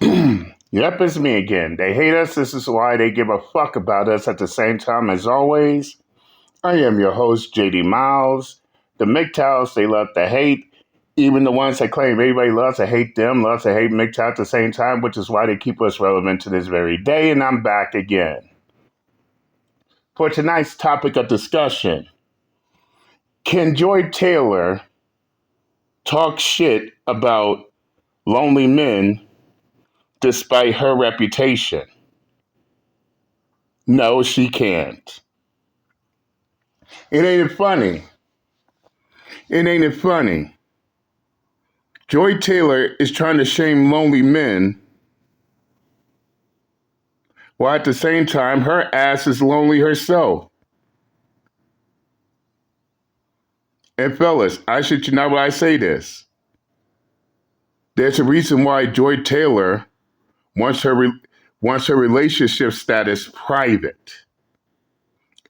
Yep, it's me again. They hate us. This is why they give a fuck about us at the same time. As always, I am your host, JD Miles. The MGTOWs, they love to hate. Even the ones that claim everybody loves to hate them, loves to hate MGTOW at the same time, which is why they keep us relevant to this very day. And I'm back again. For tonight's topic of discussion, can Joy Taylor talk shit about lonely men despite her reputation? No, she can't. It ain't funny. It ain't funny. Joy Taylor is trying to shame lonely men, while at the same time her ass is lonely herself. And fellas, I should you know why I say this. There's a reason why Joy Taylor wants her relationship status private.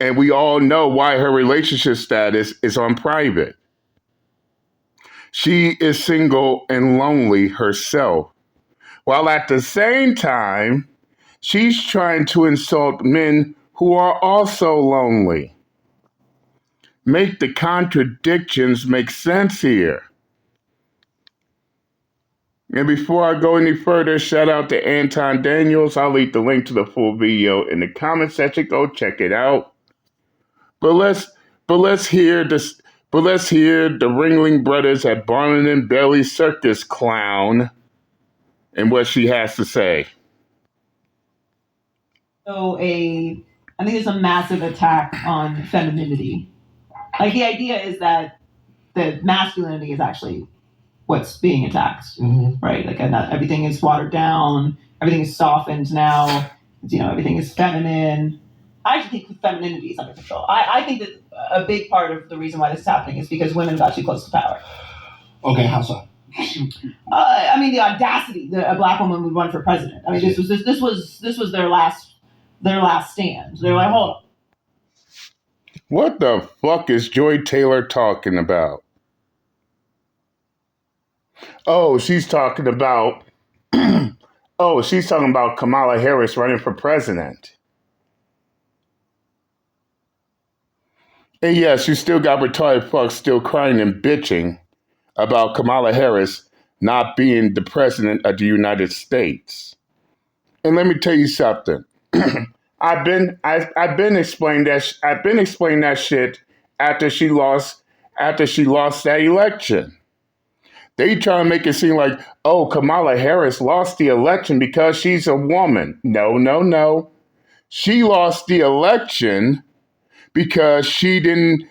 And we all know why her relationship status is on private. She is single and lonely herself, while at the same time, she's trying to insult men who are also lonely. Make the contradictions make sense here. And before I go any further, shout out to Anton Daniels. I'll leave the link to the full video in the comment section. Go check it out. But let's hear the Ringling Brothers at Barnum and Bailey Circus clown and what she has to say. So I think it's a massive attack on femininity. Like the idea is that the masculinity is actually what's being attacked, right? Like not everything is watered down, everything is softened now. Everything is feminine. I actually think femininity is under control. I think that a big part of the reason why this is happening is because women got too close to power. Okay, how so? The audacity that a black woman would run for president. This was their last stand. They're like, hold on. What the fuck is Joy Taylor talking about? Oh, she's talking about Kamala Harris running for president. And yes, you still got retarded fucks still crying and bitching about Kamala Harris not being the president of the United States. And let me tell you something. I've been explaining that shit after she lost that election. They try to make it seem like, oh, Kamala Harris lost the election because she's a woman. No. She lost the election because she didn't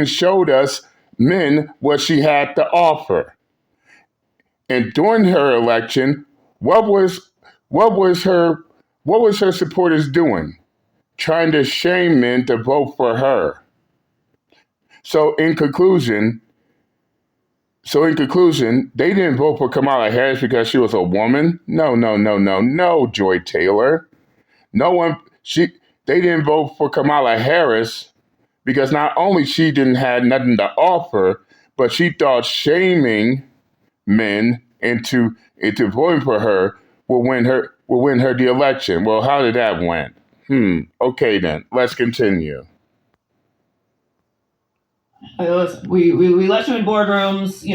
show us men what she had to offer. And during her election, what was her supporters doing? Trying to shame men to vote for her. So in conclusion, they didn't vote for Kamala Harris because she was a woman. No, Joy Taylor. They didn't vote for Kamala Harris because not only she didn't have nothing to offer, but she thought shaming men into voting for her will win her the election. Well, how did that went? Okay then, let's continue. Listen, we let you in boardrooms, we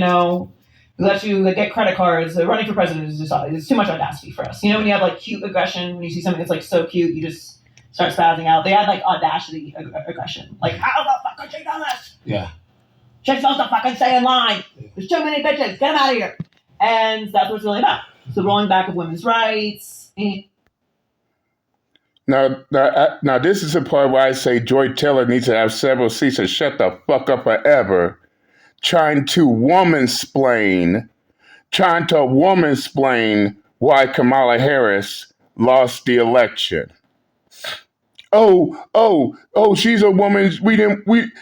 let you get credit cards. Running for president is just it's too much audacity for us. When you have cute aggression, when you see something that's so cute, you just start spazzing out. They had audacity aggression. How the fuck could she do this? Yeah. She's supposed to fucking stay in line. There's too many bitches. Get them out of here. And that's what it's really about. So rolling back of women's rights. Now, this is the part where I say Joy Taylor needs to have several seats and shut the fuck up forever. Trying to womansplain why Kamala Harris lost the election. Oh, she's a woman.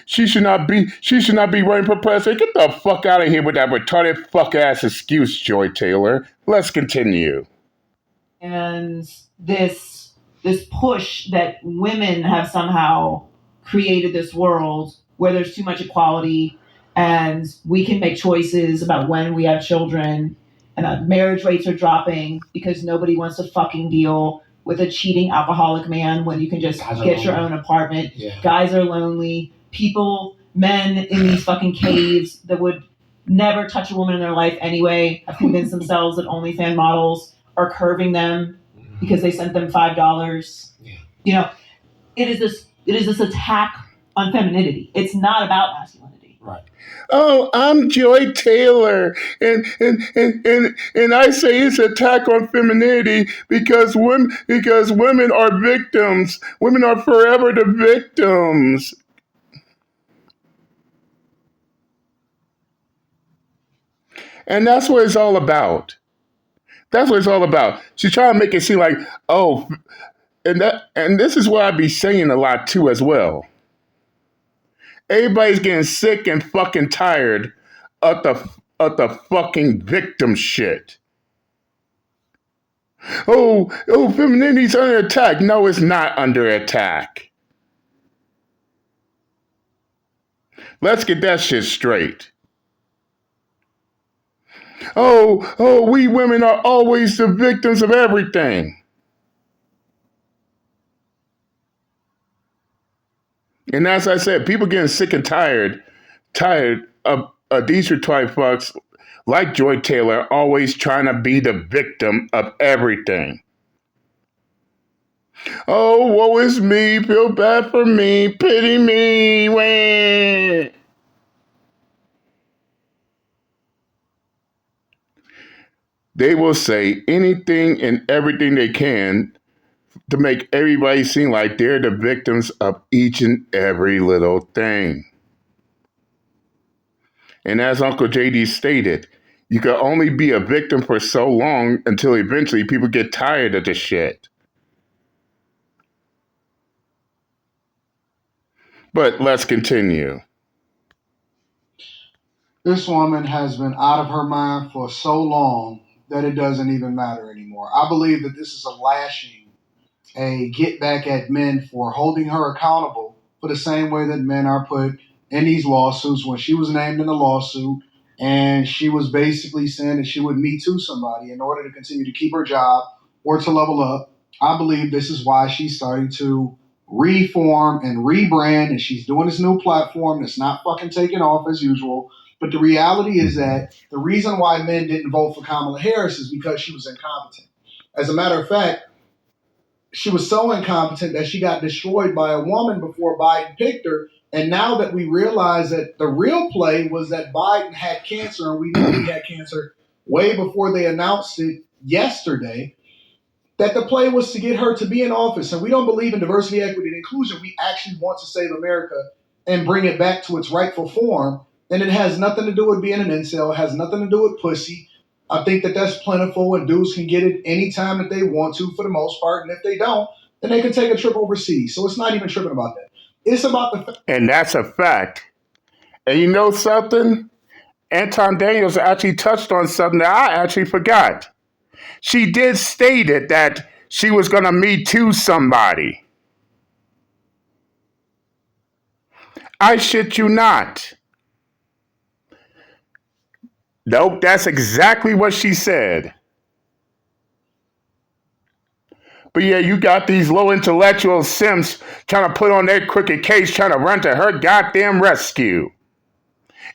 She should not be running for president. Get the fuck out of here with that retarded fuck ass excuse, Joy Taylor. Let's continue. And this push that women have somehow created this world where there's too much equality and we can make choices about when we have children and marriage rates are dropping because nobody wants to fucking deal with a cheating alcoholic man when you can just get your own apartment. Yeah. Guys are lonely. Men in these fucking caves that would never touch a woman in their life anyway have convinced themselves that OnlyFans models are curving them because they sent them $5. Yeah. You know, it is this attack on femininity. It's not about masculinity. Right. Oh, I'm Joy Taylor, and I say it's an attack on femininity because women are victims. Women are forever the victims. And that's what it's all about. That's what it's all about. She's trying to make it seem like, oh, and this is what I be saying a lot too as well. Everybody's getting sick and fucking tired of the fucking victim shit. Oh, femininity's under attack. No, it's not under attack. Let's get that shit straight. We women are always the victims of everything. And as I said, people getting sick and tired of these retired fucks like Joy Taylor always trying to be the victim of everything. Oh, woe is me, feel bad for me, pity me, wah. They will say anything and everything they can to make everybody seem like they're the victims of each and every little thing. And as Uncle JD stated, you can only be a victim for so long until eventually people get tired of the shit. But let's continue. This woman has been out of her mind for so long that it doesn't even matter anymore. I believe that this is a lashing, a get back at men for holding her accountable for the same way that men are put in these lawsuits. When she was named in the lawsuit and she was basically saying that she would Me Too somebody in order to continue to keep her job or to level up, I believe this is why she's starting to reform and rebrand, and she's doing this new platform that's not fucking taking off as usual. But the reality is that the reason why men didn't vote for Kamala Harris is because she was incompetent. As a matter of fact, she was so incompetent that she got destroyed by a woman before Biden picked her. And now that we realize that the real play was that Biden had cancer, and we knew he had cancer way before they announced it yesterday, that the play was to get her to be in office. And we don't believe in diversity, equity, and inclusion. We actually want to save America and bring it back to its rightful form. And it has nothing to do with being an incel. It has nothing to do with pussy. I think that that's plentiful, and dudes can get it anytime that they want to for the most part. And if they don't, then they can take a trip overseas. So it's not even tripping about that. It's about the... And that's a fact. And you know something? Anton Daniels actually touched on something that I actually forgot. She did state it that she was going to Me Too somebody. I shit you not. Nope, that's exactly what she said. But yeah, you got these low intellectual simps trying to put on their crooked case, trying to run to her goddamn rescue.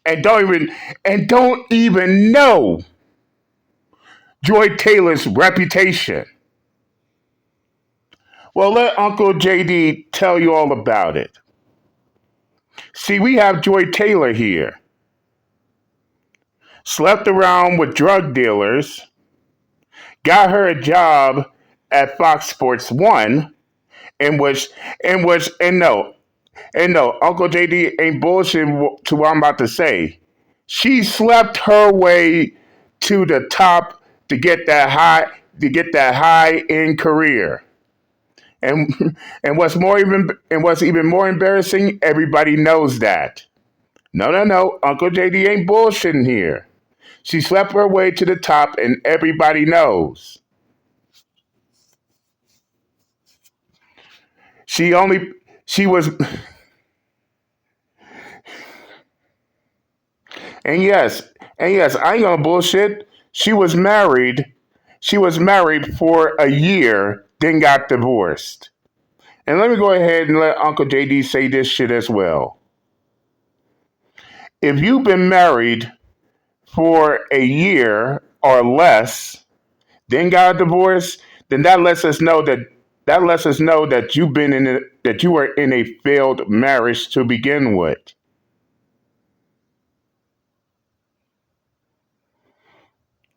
And don't even know Joy Taylor's reputation. Well, let Uncle JD tell you all about it. See, we have Joy Taylor here. Slept around with drug dealers, got her a job at Fox Sports 1, and no, Uncle JD ain't bullshitting to what I'm about to say. She slept her way to the top to get that high end career. And what's even more embarrassing, everybody knows that. No, Uncle JD ain't bullshitting here. She slept her way to the top, and everybody knows. She was, and yes, I ain't gonna bullshit. She was married. She was married for a year, then got divorced. And let me go ahead and let Uncle JD say this shit as well. If you've been married for a year or less, then got a divorce, then that lets us know that that you were in a failed marriage to begin with.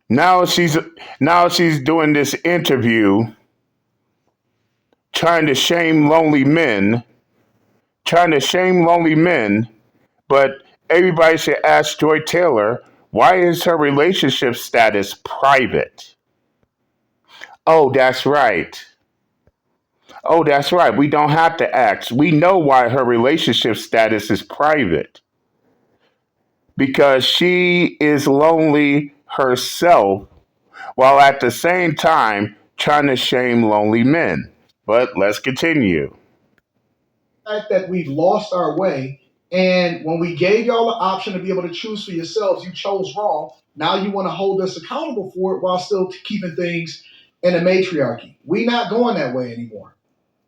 Now she's now she's doing this interview trying to shame lonely men, trying to shame lonely men, but everybody should ask Joy Taylor, why is her relationship status private? Oh, that's right. Oh, that's right. We don't have to ask. We know why her relationship status is private. Because she is lonely herself while at the same time trying to shame lonely men. But let's continue. Fact that we've lost our way, and when we gave y'all the option to be able to choose for yourselves, you chose wrong. Now you want to hold us accountable for it while still keeping things in a matriarchy. We not going that way anymore.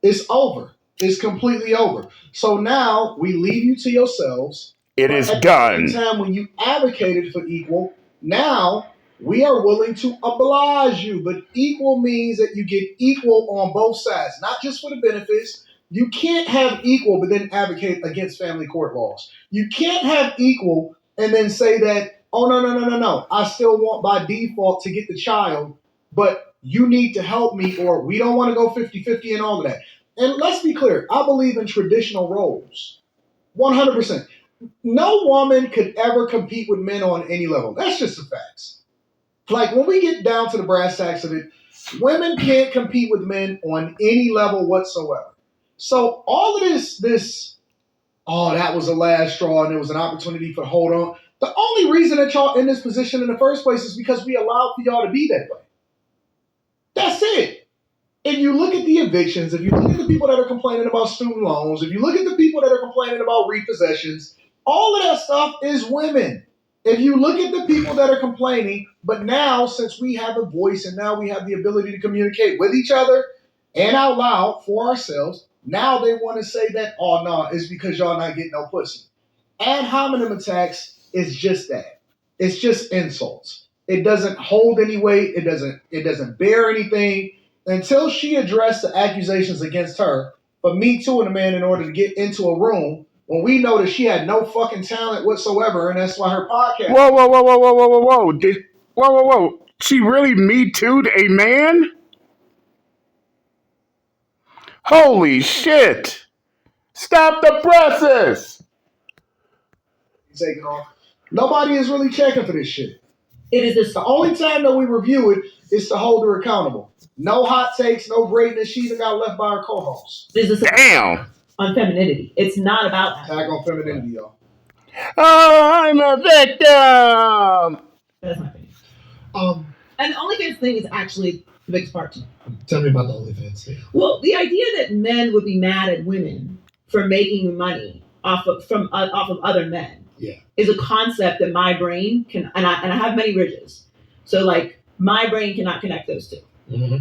It's over. It's completely over. So now we leave you to yourselves. It is done. At the same time, when you advocated for equal, now we are willing to oblige you. But equal means that you get equal on both sides, not just for the benefits. You can't have equal but then advocate against family court laws. You can't have equal and then say that, oh, no. I still want by default to get the child, but you need to help me, or we don't want to go 50-50 and all of that. And let's be clear, I believe in traditional roles, 100%. No woman could ever compete with men on any level. That's just the facts. Like when we get down to the brass tacks of it, women can't compete with men on any level whatsoever. So all of this, oh, that was the last straw and there was an opportunity for hold on. The only reason that y'all in this position in the first place is because we allowed for y'all to be that way. That's it. If you look at the evictions, if you look at the people that are complaining about student loans, if you look at the people that are complaining about repossessions, all of that stuff is women. If you look at the people that are complaining, but now since we have a voice and now we have the ability to communicate with each other and out loud for ourselves, now they want to say that, oh no, it's because y'all not getting no pussy. Ad hominem attacks is just that. It's just insults. It doesn't hold any weight. It doesn't bear anything. Until she addressed the accusations against her for Me Too and a man in order to get into a room when we know that she had no fucking talent whatsoever, and that's why her podcast. Whoa. She really Me Too'd a man? Holy shit. Stop the presses. Taking off. Nobody is really checking for this shit. It is this. The only time that we review it is to hold her accountable. No hot takes, no greatness. She even got left by her co-host. This is Damn. On femininity. It's not about that. Tag on femininity, y'all. Oh, I'm a victim. That's my opinion. And the OnlyFans thing is actually the biggest part to me. Tell me about the OnlyFans thing. Well, the idea that men would be mad at women for making money off of other men, is a concept that my brain can, and I have many ridges, so like my brain cannot connect those two. Mm-hmm.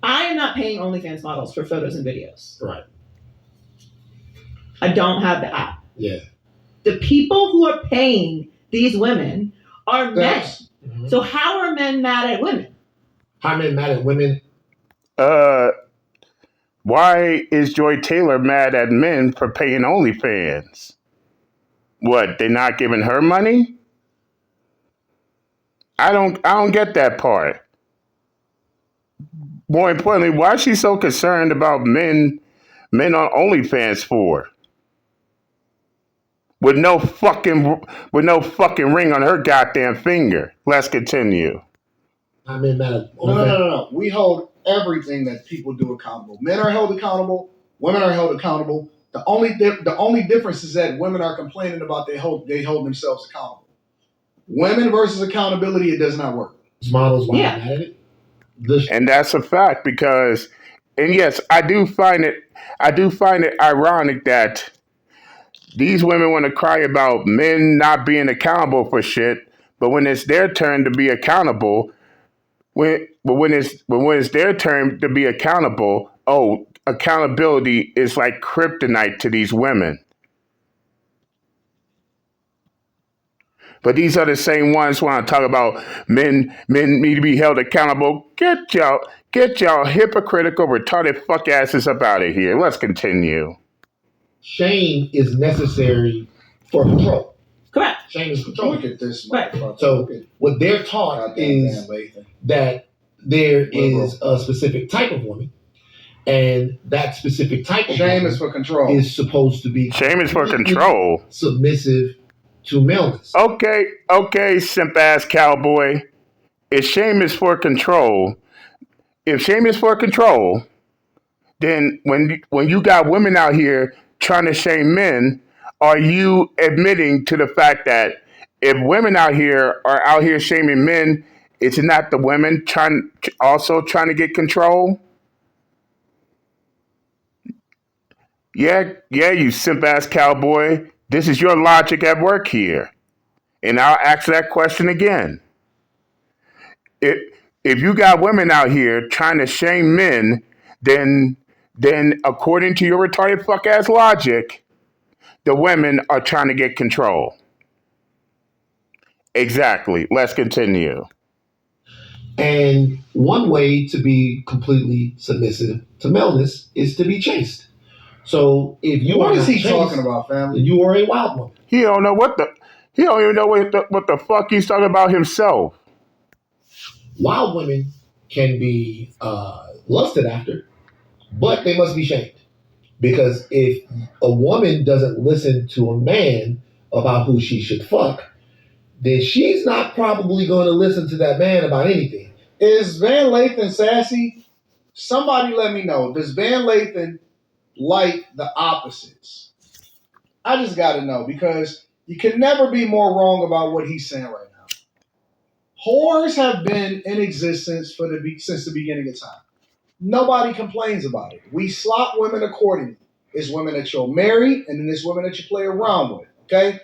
I am not paying OnlyFans models for photos and videos. Right. I don't have the app. Yeah. The people who are paying these women are men. Mm-hmm. So how are men mad at women? How are men mad at women? Why is Joy Taylor mad at men for paying OnlyFans? What, they not giving her money? I don't get that part. More importantly, why is she so concerned about men on OnlyFans for? With no fucking ring on her goddamn finger. Let's continue. How men mad at OnlyFans? No. We hold everything that people do accountable. Men are held accountable. Women are held accountable. The only difference is that women are complaining about they hold themselves accountable. Women versus accountability, it does not work. Models, why mad at it? And that's a fact because, and yes, I do find it ironic that these women want to cry about men not being accountable for shit, But when it's their turn to be accountable, when it's their turn to be accountable, oh, accountability is like kryptonite to these women. But these are the same ones who want to talk about men need to be held accountable. Get y'all hypocritical, retarded fuck asses up out of here. Let's continue. Shame is necessary for control. Correct. Shame is control. Look at this. Right. So what they're taught is that there is a specific type of woman, and that specific type of shame woman is for control. is supposed to be Shame is for control. Submissive to maleness. Okay, simp ass cowboy. If shame is for control, then when you got women out here trying to shame men, are you admitting to the fact that if women out here are out here shaming men, it's not the women also trying to get control? Yeah, you simp ass cowboy. This is your logic at work here. And I'll ask that question again. If you got women out here trying to shame men, then according to your retarded fuck ass logic, the women are trying to get control. Exactly. Let's continue. And one way to be completely submissive to maleness is to be chaste. So if you what are is he chaste, talking about, family? you are a wild woman. He don't even know what the fuck he's talking about himself. Wild women can be lusted after, but they must be shamed. Because if a woman doesn't listen to a man about who she should fuck, then she's not probably going to listen to that man about anything. Is Van Lathan sassy? Somebody let me know. Does Van Lathan like the opposites? I just got to know, because you can never be more wrong about what he's saying right now. Whores have been in existence since the beginning of time. Nobody complains about it. We slot women accordingly. It's women that you'll marry, and then it's women that you play around with. Okay?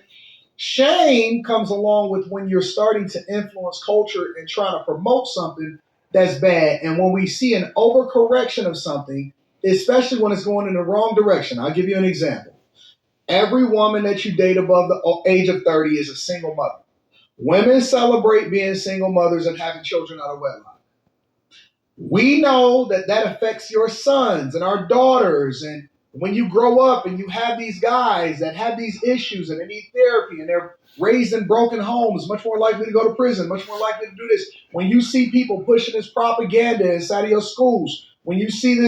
Shame comes along with when you're starting to influence culture and trying to promote something that's bad. And when we see an overcorrection of something, especially when it's going in the wrong direction. I'll give you an example. Every woman that you date above the age of 30 is a single mother. Women celebrate being single mothers and having children out of wedlock. We know that affects your sons and our daughters. And when you grow up and you have these guys that have these issues and they need therapy and they're raised in broken homes, much more likely to go to prison, much more likely to do this. When you see people pushing this propaganda inside of your schools, when you see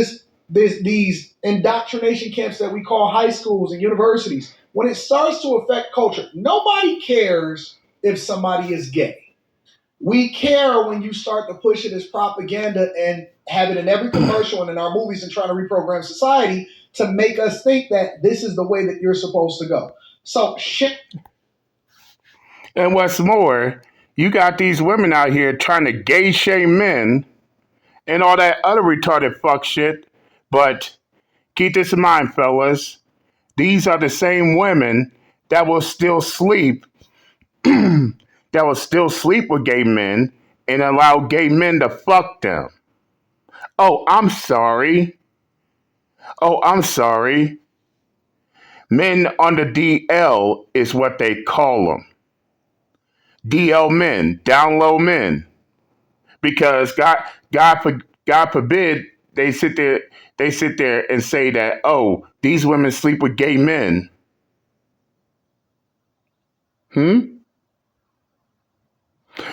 these indoctrination camps that we call high schools and universities, when it starts to affect culture, nobody cares if somebody is gay. We care when you start to push it as propaganda and have it in every commercial and in our movies and trying to reprogram society to make us think that this is the way that you're supposed to go. So shit. And what's more, you got these women out here trying to gay shame men and all that other retarded fuck shit. But keep this in mind, fellas. These are the same women that will still sleep with gay men and allow gay men to fuck them. Oh, I'm sorry. Men on the DL is what they call them. DL men, down low men. Because God forbid they sit there and say that, oh, these women sleep with gay men.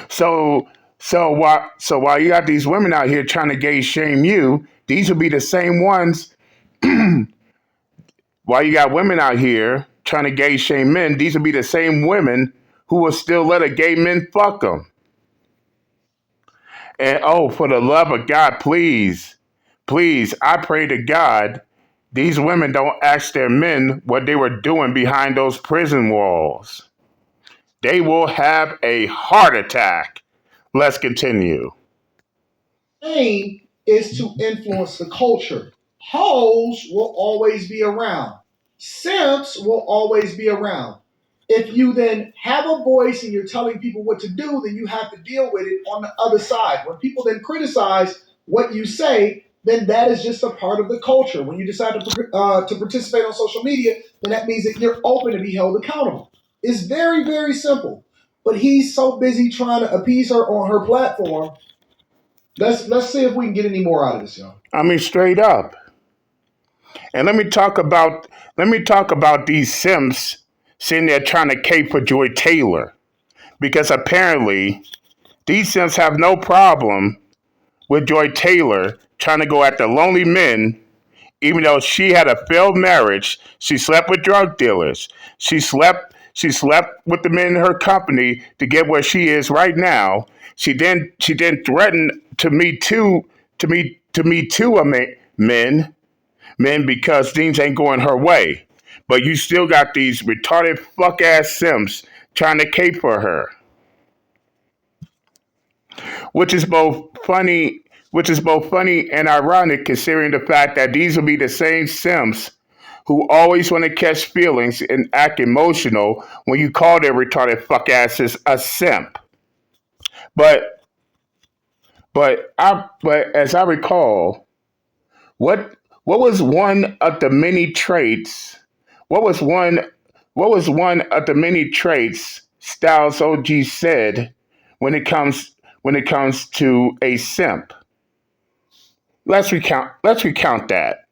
So while you got these women out here trying to gay shame you, these will be the same ones. While you got women out here trying to gay shame men, these will be the same women who will still let a gay man fuck them. And oh, for the love of God, please, I pray to God, these women don't ask their men what they were doing behind those prison walls. They will have a heart attack. Let's continue. Aim is to influence the culture. Hoes will always be around. Simps will always be around. If you then have a voice and you're telling people what to do, then you have to deal with it on the other side. When people then criticize what you say, then that is just a part of the culture. When you decide to participate on social media, then that means that you're open to be held accountable. It's very, very simple. But he's so busy trying to appease her on her platform. Let's see if we can get any more out of this, y'all. I mean, straight up. And let me talk about these simps sitting there trying to cape for Joy Taylor, because apparently these simps have no problem with Joy Taylor trying to go after lonely men, even though she had a failed marriage. She slept with drug dealers. She slept with the men in her company to get where she is right now. She then threatened to me too men because things ain't going her way. But you still got these retarded fuck ass simps trying to cape for her, which is both funny, and ironic, considering the fact that these will be the same simps who always want to catch feelings and act emotional when you call their retarded fuck asses a simp. But but as I recall, what what was one of the many traits? What was one what was one of the many traits Styles OG said when it comes to a simp? Let's recount that.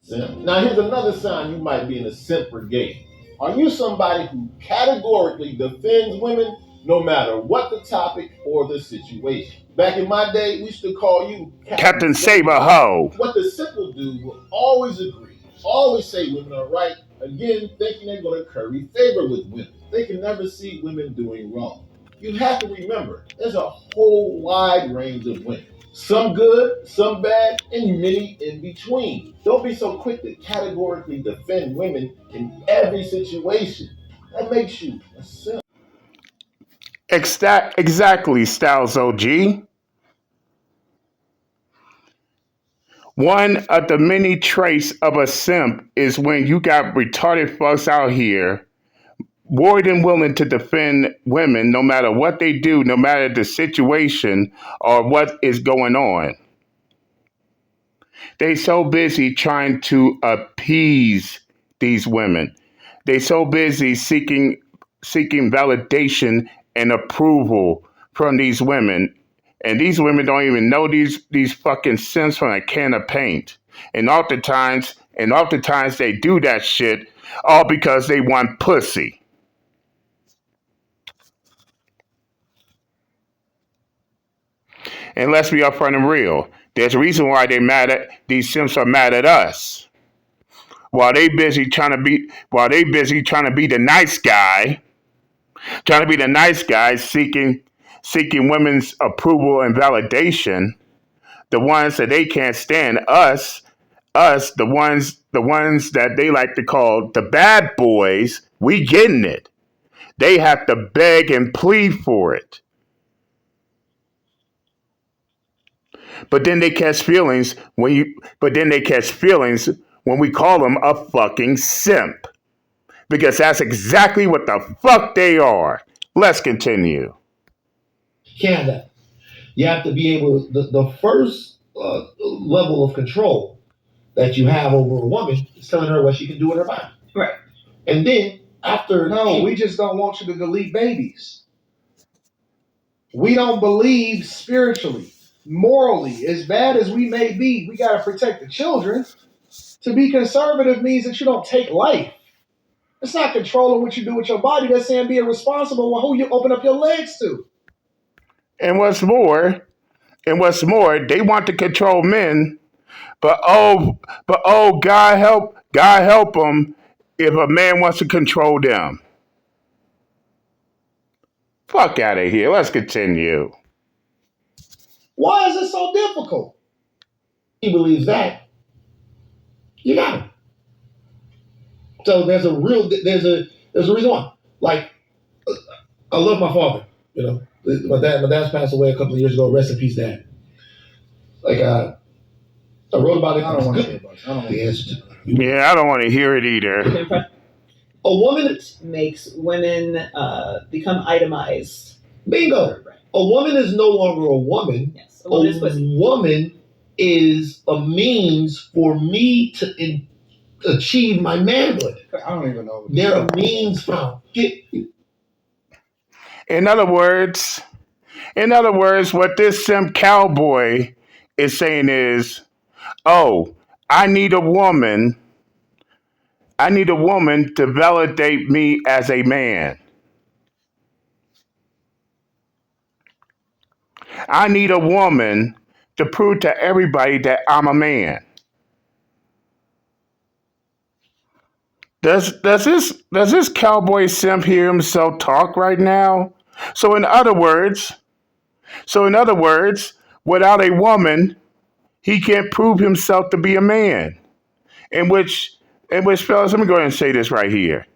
Simp. Now, here's another sign you might be in a simp brigade. Are you somebody who categorically defends women no matter what the topic or the situation? Back in my day, we used to call you Captain Captain Save a Saber. Hoe. What the simple do will always agree, always say women are right, again, thinking they're going to curry favor with women. They can never see women doing wrong. You have to remember, there's a whole wide range of women. Some good, some bad, and many in between. Don't be so quick to categorically defend women in every situation. That makes you a simp. Exactly, Styles OG. One of the many traits of a simp is when you got retarded fucks out here more than willing to defend women no matter what they do, no matter the situation or what is going on. They so busy trying to appease these women. They so busy seeking validation and approval from these women. And these women don't even know these fucking simps from a can of paint. And oftentimes they do that shit all because they want pussy. And let's be upfront and real. There's a reason why these simps are mad at us. While they busy trying to be the nice guy, seeking women's approval and validation, the ones that they can't stand, us, the ones that they like to call the bad boys, we getting it. They have to beg and plead for it. But then they catch feelings when we call them a fucking simp. Because that's exactly what the fuck they are. Let's continue. Canada. You have to be able, the first level of control that you have over a woman is telling her what she can do with her body. Right. And then after. No, we just don't want you to delete babies. We don't believe spiritually, morally, as bad as we may be, we got to protect the children. To be conservative means that you don't take life. It's not controlling what you do with your body. That's saying being responsible with who you open up your legs to. And what's more, they want to control men, but God help them if a man wants to control them. Fuck out of here. Let's continue. Why is it so difficult? He believes that, you got him. So there's a reason why. Like, I love my father. You know, my dad's passed away a couple of years ago. Rest in peace, Dad. Like, I wrote about it. I don't want to hear about it. I don't want The to answer to Yeah, I don't want to hear it either. a woman. Makes women become itemized. Bingo. Right. A woman is no longer a woman. Yes. A woman is pussy. Woman is a means for me to achieve my manhood. I don't even know. They're a means from. In other words, what this simp cowboy is saying is, oh, I need a woman. I need a woman to validate me as a man. I need a woman to prove to everybody that I'm a man. Does this cowboy simp hear himself talk right now? So in other words, without a woman, he can't prove himself to be a man. In which fellas, let me go ahead and say this right here.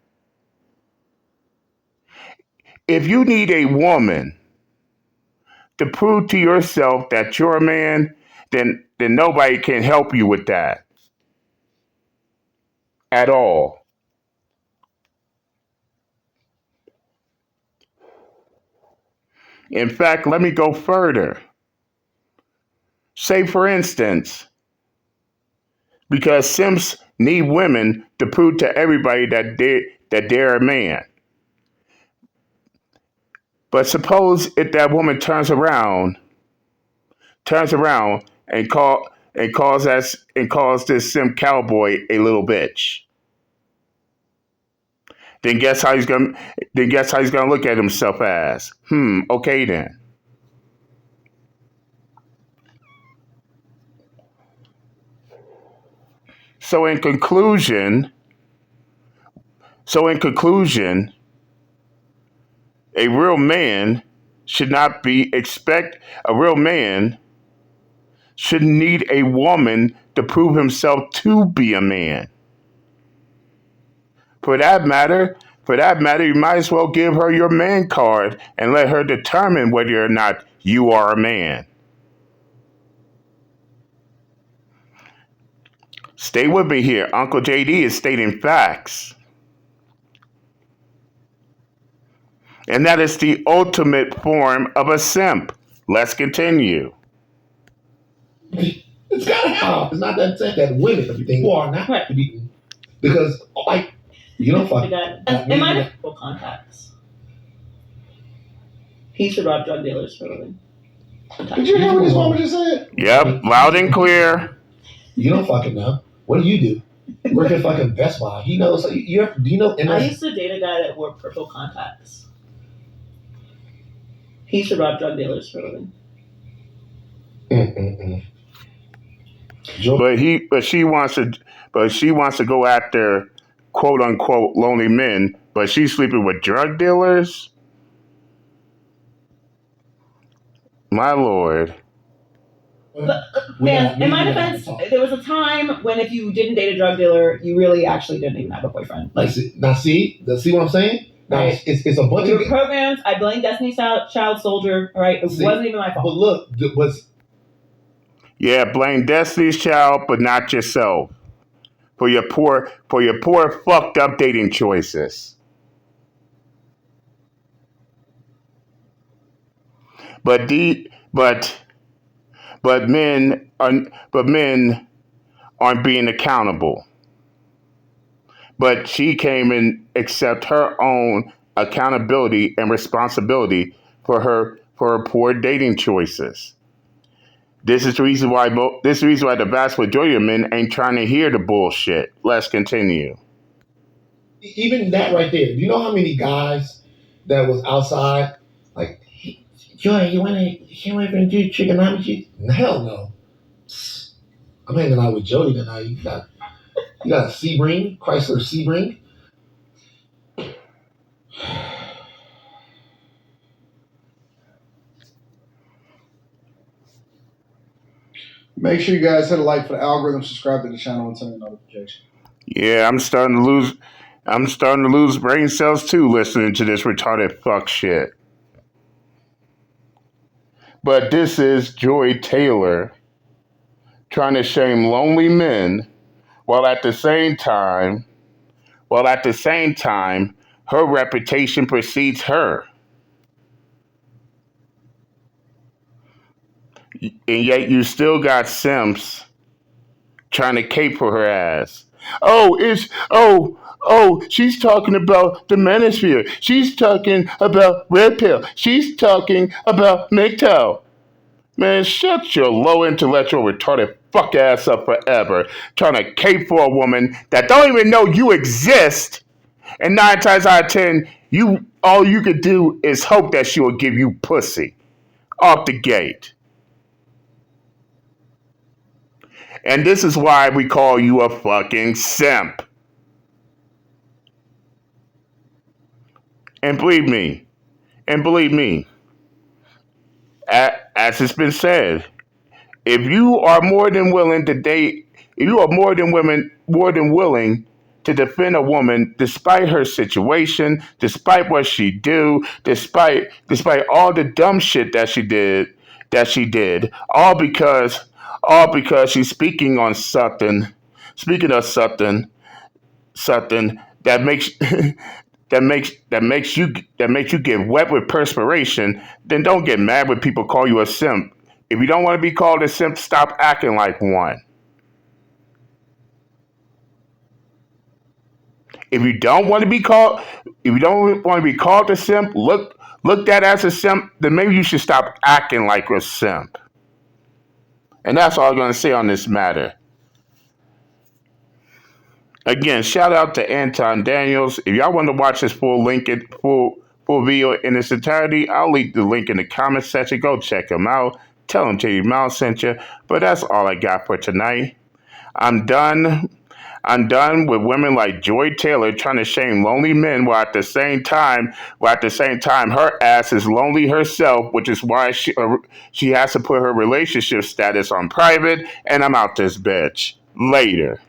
If you need a woman to prove to yourself that you're a man, then nobody can help you with that at all. In fact, let me go further. Say, for instance, because simps need women to prove to everybody that they're a man. But suppose if that woman turns around and calls this simp cowboy a little bitch. Then guess how he's gonna look at himself as? Okay then. So in conclusion, a real man should not be a real man shouldn't need a woman to prove himself to be a man. For that matter, you might as well give her your man card and let her determine whether or not you are a man. Stay with me here. Uncle JD is stating facts. And that is the ultimate form of a simp. Let's continue. It's gotta happen. It's not that women everything who are not to be because like you don't fuck. In my medical contacts, he should rob drug dealers for a living. Did you hear what this woman just said? Yep, loud and clear. You don't fucking know. What do you do? Work at fucking Best Buy. He knows. Do you know? I used to date a guy that wore purple contacts. He should rob drug dealers for a living. But she wants to go after quote unquote lonely men, but she's sleeping with drug dealers? My lord. But, man, in my defense, there was a time when if you didn't date a drug dealer, you really actually didn't even have a boyfriend. Like, see what I'm saying? Now, right. It's a bunch of of programs. I blame Destiny's Child Soldier. All right, it wasn't even my fault. But look, blame Destiny's Child, but not yourself for your poor fucked up dating choices. But men aren't being accountable. But she came and accept her own accountability and responsibility for her poor dating choices. This is the reason why the vast majority of men ain't trying to hear the bullshit. Let's continue. Even that right there. Do you know how many guys that was outside like, hey, Joy, you want to do trigonometry? Hell no. I'm hanging out with Jody tonight. You got a Sebring, Chrysler Sebring. Make sure you guys hit a like for the algorithm, subscribe to the channel, and turn on notifications. Yeah, I'm starting to lose brain cells too listening to this retarded fuck shit. But this is Joy Taylor trying to shame lonely men while at the same time, her reputation precedes her. And yet you still got simps trying to cape for her ass. She's talking about the manosphere. She's talking about red pill. She's talking about MGTOW. Man, shut your low intellectual retarded fuck ass up forever. Trying to cape for a woman that don't even know you exist. And 9 times out of 10, all you could do is hope that she will give you pussy. Off the gate. And this is why we call you a fucking simp. And believe me, as it's been said, if you are more than willing to date, if you are more than willing to defend a woman despite her situation, despite what she do, despite all the dumb shit that she did, all because she's speaking of something that makes that makes you get wet with perspiration, then don't get mad when people call you a simp. If you don't want to be called a simp, stop acting like one. If you don't want to be called a simp, looked at as a simp, then maybe you should stop acting like a simp. And that's all I'm going to say on this matter. Again, shout out to Anton Daniels. If y'all want to watch this full video in its entirety, I'll leave the link in the comment section. Go check him out. Tell him JD Miles sent you. But that's all I got for tonight. I'm done. I'm done with women like Joy Taylor trying to shame lonely men while at the same time her ass is lonely herself, which is why she has to put her relationship status on private. And I'm out this bitch. Later.